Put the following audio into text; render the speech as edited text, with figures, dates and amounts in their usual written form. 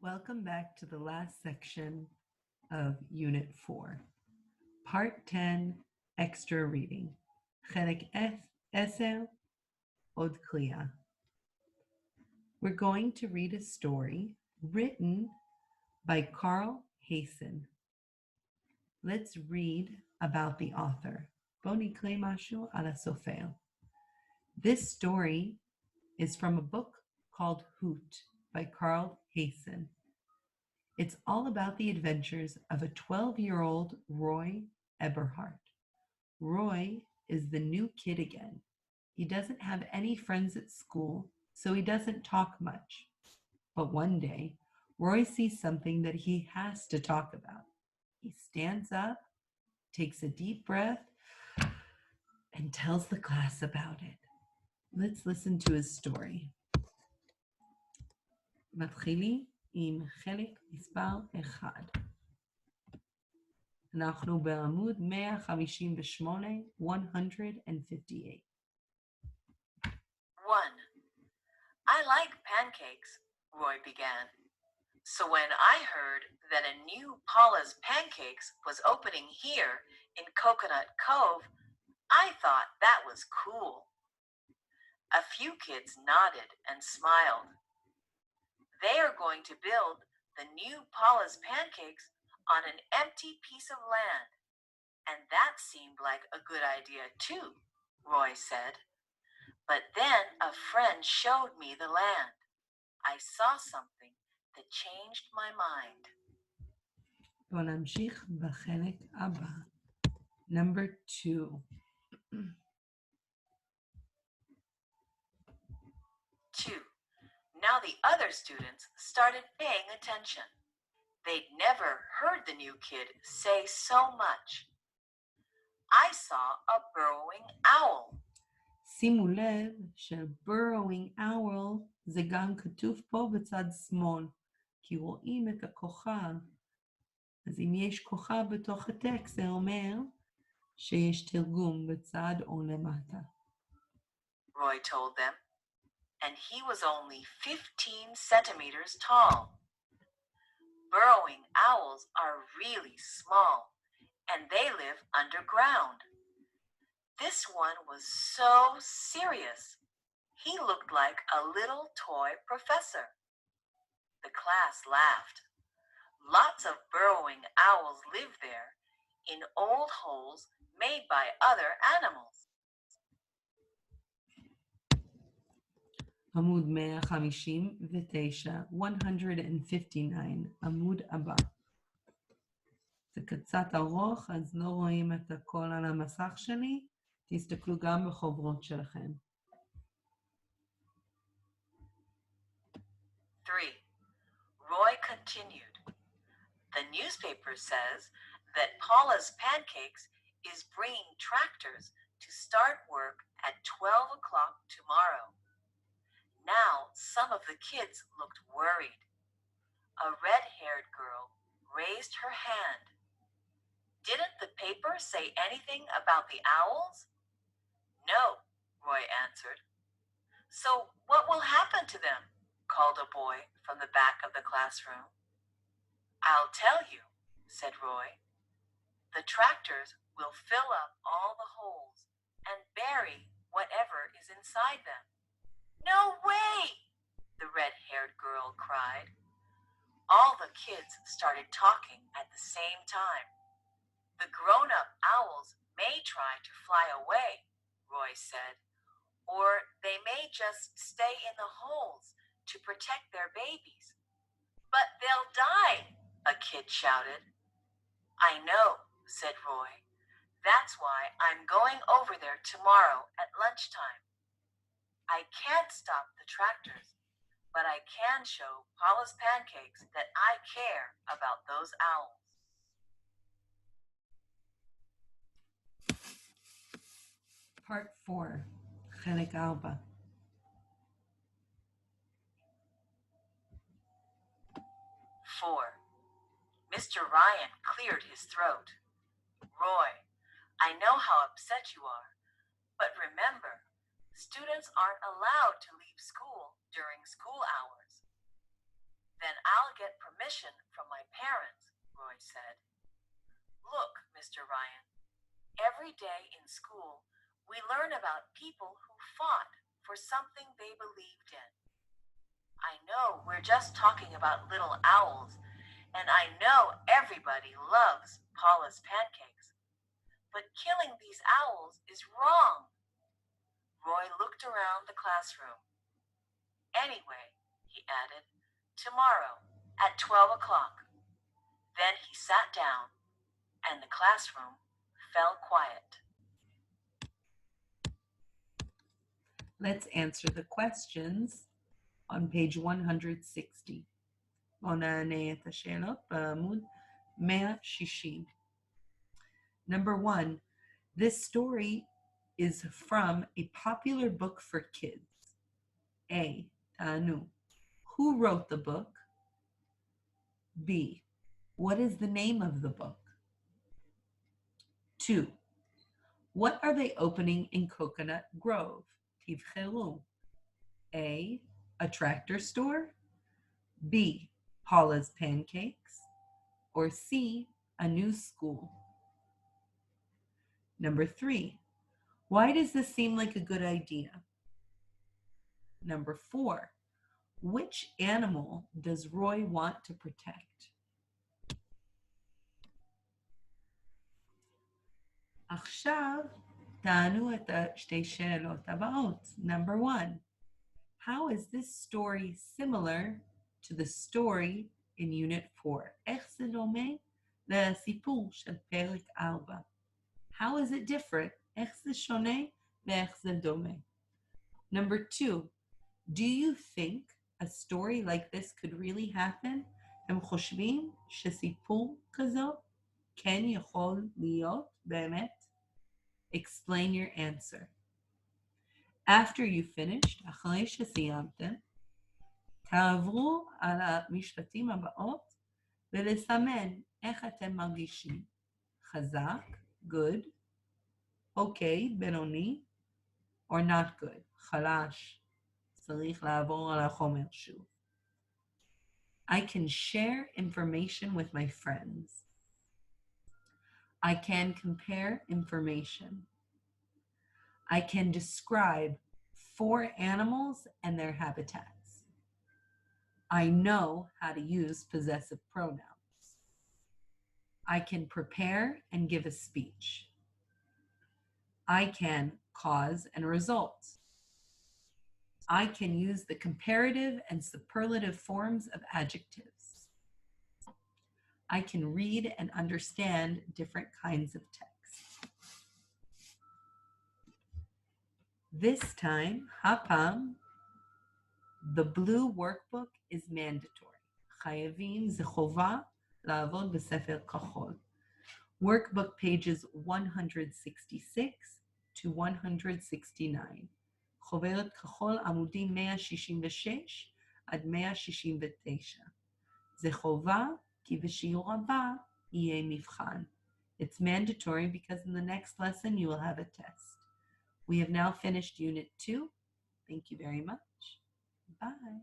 Welcome back to the last section of Unit 4, Part 10, Extra Reading. חלק 10, עוד קריאה. We're going to read a story written by Carl Hayson. Let's read about the author. בואו נקרא משהו על הסופר. This story is from a book called Hoot by Carl Hayson. It's all about the adventures of a 12-year-old Roy Eberhardt. Roy is the new kid again. He doesn't have any friends at school, so he doesn't talk much. But one day, Roy sees something that he has to talk about. He stands up, takes a deep breath, and tells the class about it. Let's listen to his story. מתחילים עם חלק מספר 1. אנחנו בעמוד 158, 158. 1. I like pancakes, Roy began. So when I heard that a new Paula's Pancakes was opening here in Coconut Cove, I thought that was cool. A few kids nodded and smiled. They are going to build the new Paula's Pancakes on an empty piece of land. And that seemed like a good idea too, Roy said. But then a friend showed me the land. I saw something that changed my mind. בואו נמשיך בחלק הבא. Number 2. 2. Now the other students started paying attention. They'd never heard the new kid say so much. I saw a burrowing owl. שימו לב ש-burrowing owl זה גם כתוב פה בצד שמאל, כי רואים את הכוכב. אז אם יש כוכב בתוך הטקסט, זה אומר שיש תרגום בצד או למטה. Roy told them, and he was only 15 centimeters tall. Burrowing owls are really small, and they live underground. This one was so serious. He looked like a little toy professor. The class laughed. Lots of burrowing owls live there in old holes made by other animals. עמוד 159, 159, עמוד הבא. זה קצת ארוך, אז לא רואים את הכל על המסך שלי. תסתכלו גם בחוברות שלכם. 3. Roy continued. The newspaper says that Paula's Pancakes is bringing tractors to start work at 12 o'clock tomorrow. Now, some of the kids looked worried. A red-haired girl raised her hand. Didn't the paper say anything about the owls? No, Roy answered. So what will happen to them? Called a boy from the back of the classroom. I'll tell you, said Roy. The tractors will fill up all the holes and bury whatever is inside them. No way! The red-haired girl cried. All the kids started talking at the same time. The grown-up owls may try to fly away, Roy said, or they may just stay in the holes to protect their babies. But they'll die, a kid shouted. I know, said Roy. That's why I'm going over there tomorrow at lunchtime. I can't stop the tractors, but I can show Paula's Pancakes that I care about those owls. Part 4, חלק 4. 4. Mr. Ryan cleared his throat. Roy, I know how upset you are, but remember, students aren't allowed to leave school during school hours. Then I'll get permission from my parents, Roy said. Look, Mr. Ryan, every day in school we learn about people who fought for something they believed in. I know we're just talking about little owls, and I know everybody loves Paula's pancakes. But killing these owls is wrong. Roy looked around the classroom. Anyway, he added, tomorrow at 12 o'clock. Then he sat down, and the classroom fell quiet. Let's answer the questions on page 160. בואו נענה את השאלות בעמוד 160. Number 1, this story is from a popular book for kids. A. Tanu. Who wrote the book? B. What is the name of the book? 2. What are they opening in Coconut Grove? Tivcheru. A. A tractor store. B. Paula's Pancakes. Or C. A new school. Number 3. Why does this seem like a good idea? Number 4. Which animal does Roy want to protect? עכשיו תענו את שתי שאלות הבאות. Number 1. How is this story similar to the story in Unit 4? איך זה דומה לסיפור של פרק 4? How is it different? איך זה שונה ואיך זה דומה? Number 2. Do you think a story like this could really happen? הם חושבים שסיפור כזו כן יכול להיות באמת? Explain your answer. After you finished, אחרי שסיימתם, תעברו על המשפטים הבאות ולסמן איך אתם מרגישים. חזק, good, okay, בינוני, or not good, חלש, צריך לעבור על החומר שוב. I can share information with my friends. I can compare information. I can describe 4 animals and their habitats. I know how to use possessive pronouns. I can prepare and give a speech. I can cause and result. I can use the comparative and superlative forms of adjectives. I can read and understand different kinds of text. This time, הפעם, the blue workbook is mandatory. חייבים, זה חובה, לעבוד בספר כחול. Workbook pages 166 to 169. חוברת כחול, עמודים 166 עד 169. זה חובה, כי בשיעור הבא יהיה מבחן. It's mandatory because in the next lesson you will have a test. We have now finished Unit 2. Thank you very much. Bye.